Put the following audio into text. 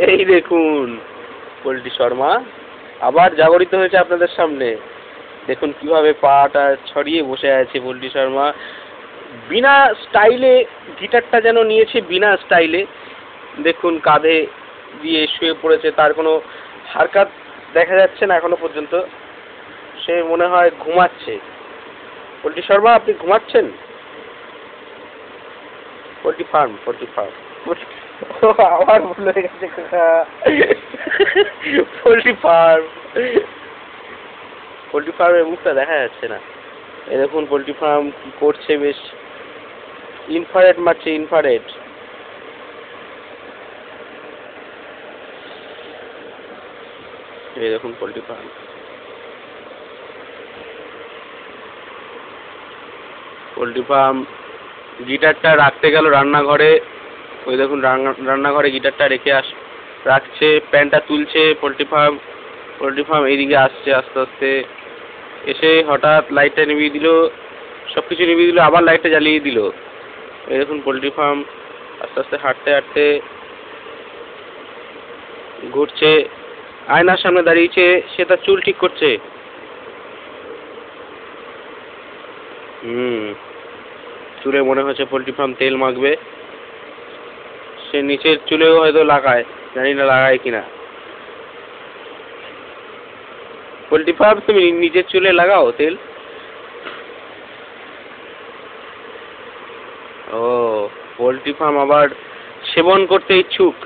এই দেখুন পোল্ট্রি শর্মা আবার জাগরিত হয়েছে আপনাদের সামনে। দেখুন কিভাবে পাটা ছড়িয়ে বসে আছে পোল্ট্রি শর্মা, বিনা স্টাইলে গিটারটা যেন নিয়েছে বিনা স্টাইলে। দেখুন কাঁধে দিয়ে শুয়ে পড়েছে, তার কোনো হারকাত দেখা যাচ্ছে না এখনো পর্যন্ত। সে মনে হয় ঘুমাচ্ছে। পোল্ট্রি শর্মা আপনি ঘুমাচ্ছেন? পোল্ট্রি ফার্ম আবার ভুল হয়ে গেছে। পোল্ট্রি ফার্মের মুখটা দেখা যাচ্ছে না। এই দেখুন পোল্ট্রি ফার্ম কি করছে, বেশ ইনফ্রারেড মারছে, ইনফ্রারেড। এই দেখুন পোল্ট্রি ফার্ম গিটারটা রাখতে গেল রান্নাঘরে। ওই দেখুন রান্নাঘরে গিটারটা রেখে রাখছে, প্যান্টটা তুলছে। পোল্ট্রি ফার্ম এইদিকে আসছে আস্তে আস্তে, এসে হঠাৎ লাইটটা নিভিয়ে দিল, সবকিছু নিভিয়ে দিল, আবার লাইটটা জ্বালিয়ে দিল। এই দেখুন পোল্ট্রি ফার্ম আস্তে আস্তে হাঁটতে হাঁটতে ঘুরছে, আয়নার সামনে দাঁড়িয়েছে, সে তার চুল ঠিক করছে। চুলে মনে হচ্ছে পোল্ট্রি ফার্ম তেল মাখবে। সে নিচের চুলেও হয়তো লাগায়, জানি না লাগায় কিনা। পোল্ট্রি ফার্ম তুমি নিজের চুলে লাগাও তেল? ও, পোল্ট্রি ফার্ম আবার সেবন করতে ইচ্ছুক।